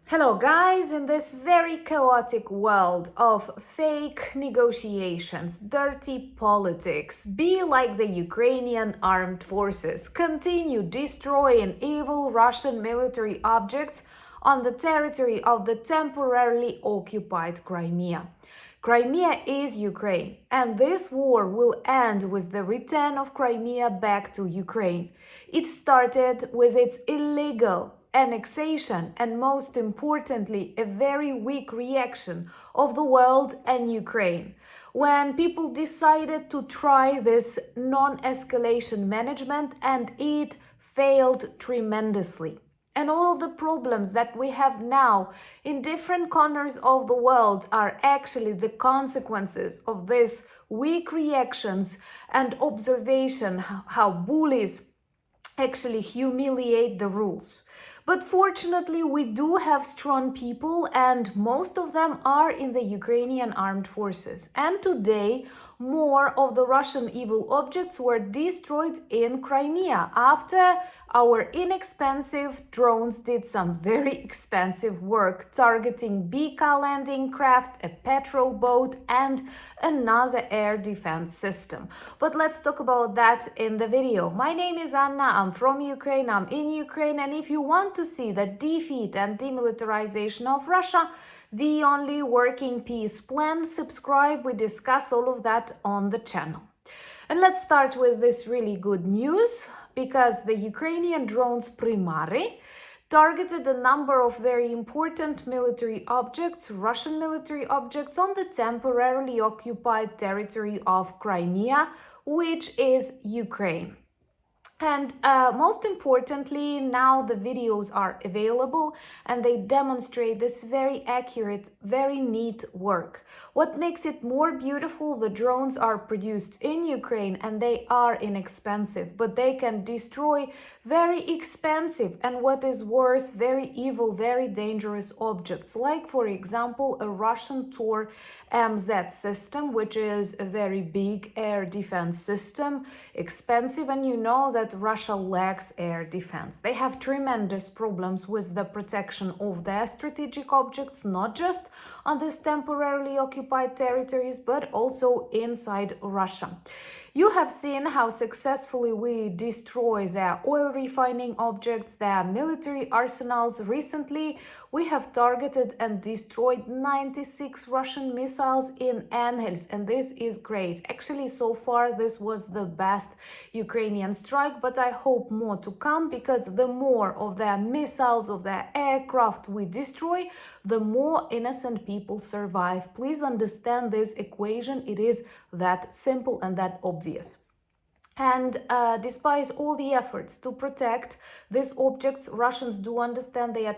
Hello guys, in this very chaotic world of fake negotiations, dirty politics, be like the Ukrainian armed forces, continue destroying evil Russian military objects on the territory of the temporarily occupied Crimea. Crimea is Ukraine, and this war will end with the return of Crimea back to Ukraine. It started with its illegal annexation and, most importantly, a very weak reaction of the world and Ukraine. When people decided to try this non-escalation management, and it failed tremendously. And all of the problems that we have now in different corners of the world are actually the consequences of this weak reactions and observation how bullies actually humiliate the rules. But fortunately, we do have strong people, and most of them are in the Ukrainian armed forces. And today, more of the Russian evil objects were destroyed in Crimea after our inexpensive drones did some very expensive work targeting Bika landing craft, a patrol boat, and another air defense system. But let's talk about that in the video. My name is Anna, I'm from Ukraine, I'm in Ukraine, and if you want to see the defeat and demilitarization of Russia, the only working peace plan, subscribe, we discuss all of that on the channel. And let's start with this really good news, because the Ukrainian drones Prymarу targeted a number of very important military objects, Russian military objects, on the temporarily occupied territory of Crimea, which is Ukraine. And most importantly, now the videos are available and they demonstrate this very accurate, very neat work. What makes it more beautiful, the drones are produced in Ukraine and they are inexpensive, but they can destroy very expensive and, what is worse, very evil, very dangerous objects, like for example a Russian Tor MZ system, which is a very big air defense system, expensive, and you know that Russia lacks air defense. They have tremendous problems with the protection of their strategic objects, not just on these temporarily occupied territories, but also inside Russia. You have seen how successfully we destroy their oil refining objects, their military arsenals. Recently, we have targeted and destroyed 96 Russian missiles in Angels, and this is great. Actually, so far, this was the best Ukrainian strike, but I hope more to come, because the more of their missiles, of their aircraft we destroy, the more innocent people survive. Please understand this equation. It is that simple and that obvious. And despite all the efforts to protect these objects, Russians do understand they are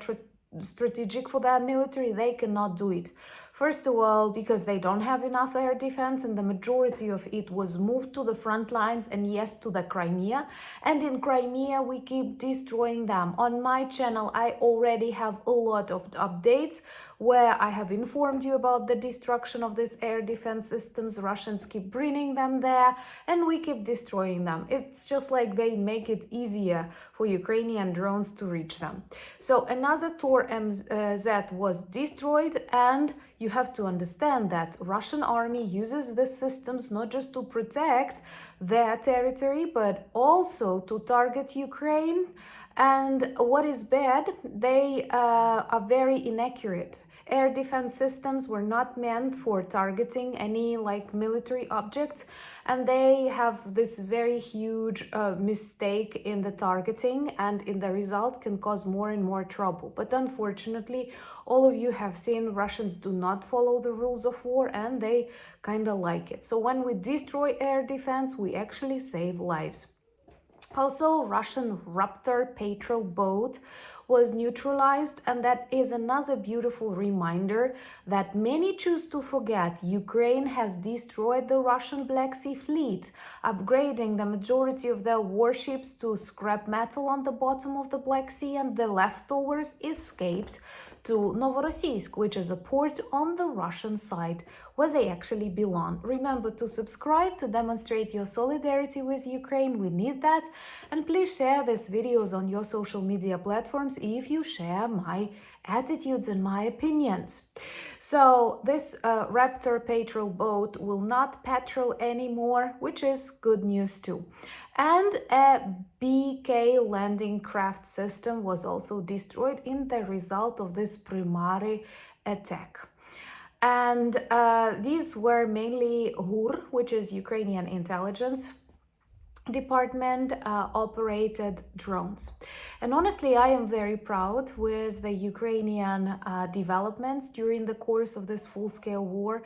strategic for their military. They cannot do it. First of all, because they don't have enough air defense, and the majority of it was moved to the front lines and, yes, to the Crimea. And in Crimea, we keep destroying them. On my channel, I already have a lot of updates where I have informed you about the destruction of these air defense systems. Russians keep bringing them there, and we keep destroying them. It's just like they make it easier for Ukrainian drones to reach them. So another Tor MZ was destroyed, and you have to understand that Russian army uses these systems not just to protect their territory, but also to target Ukraine. And what is bad, they are very inaccurate. Air defense systems were not meant for targeting any military objects, and they have this very huge mistake in the targeting, and in the result can cause more and more trouble. But unfortunately, all of you have seen Russians do not follow the rules of war, and they kind of like it. So when we destroy air defense, we actually save lives. Also, Russian Raptor patrol boat was neutralized, and that is another beautiful reminder that many choose to forget. Ukraine has destroyed the Russian Black Sea Fleet, upgrading the majority of their warships to scrap metal on the bottom of the Black Sea, and the leftovers escaped to Novorossiysk, which is a port on the Russian side where they actually belong. Remember to subscribe to demonstrate your solidarity with Ukraine. We need that. And please share these videos on your social media platforms if you share my attitudes and my opinions. So this Raptor patrol boat will not patrol anymore, which is good news too. And a BK landing craft system was also destroyed in the result of this Prymarу attack. And these were mainly HUR, which is Ukrainian intelligence department operated drones. And honestly, I am very proud with the Ukrainian developments during the course of this full-scale war.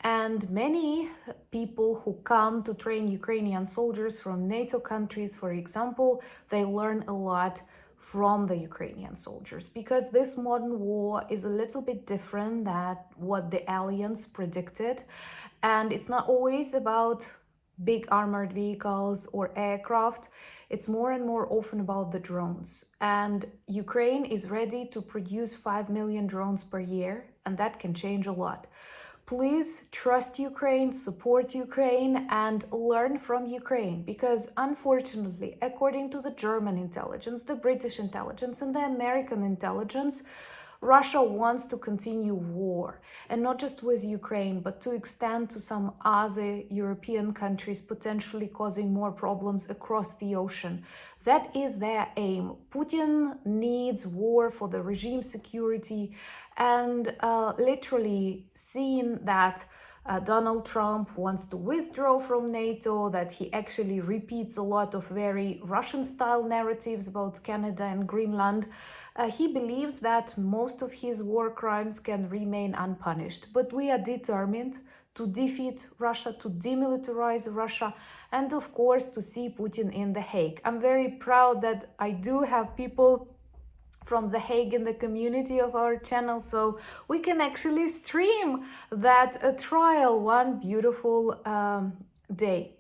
And many people who come to train Ukrainian soldiers from NATO countries, for example, they learn a lot from the Ukrainian soldiers, because this modern war is a little bit different than what the alliance predicted. And it's not always about big armored vehicles or aircraft. It's more and more often about the drones. And Ukraine is ready to produce 5 million drones per year, and that can change a lot. Please trust Ukraine, support Ukraine, and learn from Ukraine, because unfortunately, according to the German intelligence, the British intelligence, and the American intelligence, Russia wants to continue war, and not just with Ukraine, but to extend to some other European countries, potentially causing more problems across the ocean. That is their aim. Putin needs war for the regime security, and literally seeing that Donald Trump wants to withdraw from NATO, that he actually repeats a lot of very Russian-style narratives about Canada and Greenland. He believes that most of his war crimes can remain unpunished. But we are determined to defeat Russia, to demilitarize Russia, and of course to see Putin in The Hague. I'm very proud that I do have people from The Hague in the community of our channel, so we can actually stream that trial one beautiful day.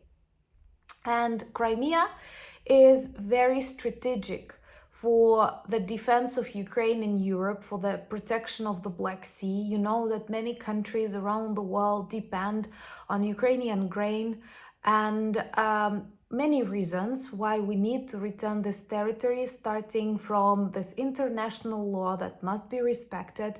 And Crimea is very strategic for the defense of Ukraine in Europe, for the protection of the Black Sea. You know that many countries around the world depend on Ukrainian grain, and many reasons why we need to return this territory, starting from this international law that must be respected,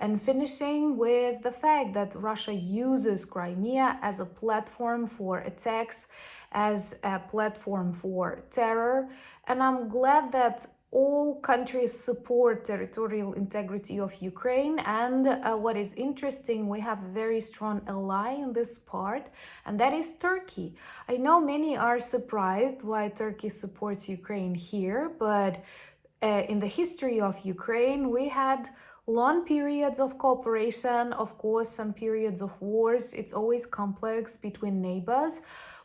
and finishing with the fact that Russia uses Crimea as a platform for attacks, as a platform for terror. And I'm glad that all countries support territorial integrity of Ukraine. And what is interesting, we have a very strong ally in this part, and that is Turkey. I know many are surprised why Turkey supports Ukraine here, but in the history of Ukraine, we had long periods of cooperation, of course, some periods of wars. It's always complex between neighbors.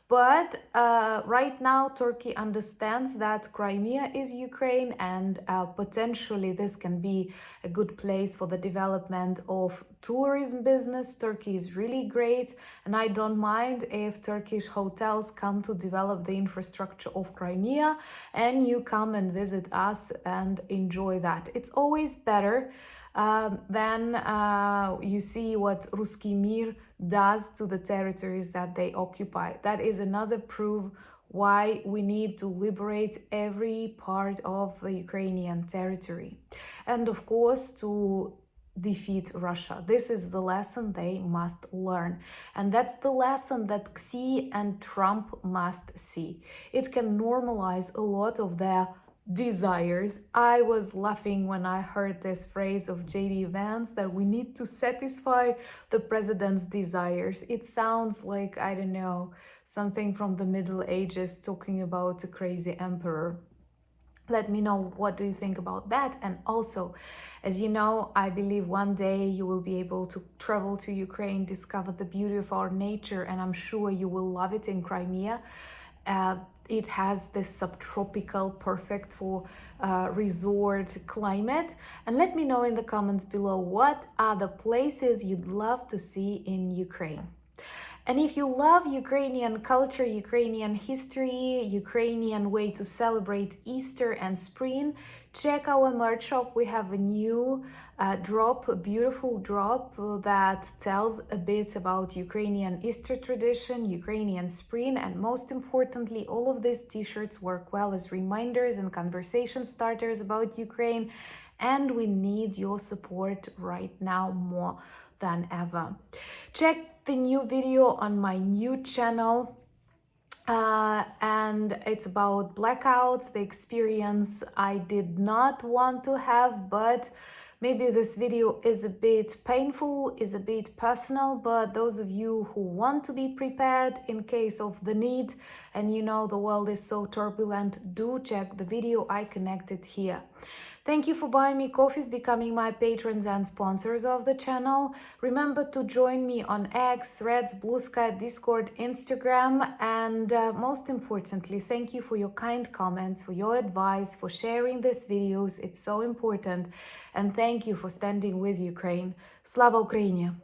But right now, Turkey understands that Crimea is Ukraine, and potentially this can be a good place for the development of tourism business. Turkey is really great, and I don't mind if Turkish hotels come to develop the infrastructure of Crimea, and you come and visit us and enjoy that. It's always better then you see what Ruski Mir does to the territories that they occupy. That is another proof why we need to liberate every part of the Ukrainian territory. And of course, to defeat Russia. This is the lesson they must learn. And that's the lesson that Xi and Trump must see. It can normalize a lot of their desires. I was laughing when I heard this phrase of JD Vance that we need to satisfy the president's desires. It sounds like, I don't know, something from the Middle Ages talking about a crazy emperor. Let me know what do you think about that. And also, as you know, I believe one day you will be able to travel to Ukraine, discover the beauty of our nature, and I'm sure you will love it in Crimea. It has this subtropical, perfect for resort climate. And let me know in the comments below what are the places you'd love to see in Ukraine. And if you love Ukrainian culture, Ukrainian history, Ukrainian way to celebrate Easter and spring, check our merch shop. We have a new drop, a beautiful drop that tells a bit about Ukrainian Easter tradition, Ukrainian spring, and most importantly, all of these t-shirts work well as reminders and conversation starters about Ukraine. and we need your support right now more than ever. Check the new video on my new channel. And it's about blackouts, the experience I did not want to have, but maybe this video is a bit painful, is a bit personal, but those of you who want to be prepared in case of the need, and you know the world is so turbulent, do check the video I connected here. Thank you for buying me coffees, becoming my patrons and sponsors of the channel. Remember to join me on X, Threads, Blue Sky, Discord, Instagram, and most importantly, thank you for your kind comments, for your advice, for sharing these videos. It's so important. And thank you for standing with Ukraine. Slava Ukraini!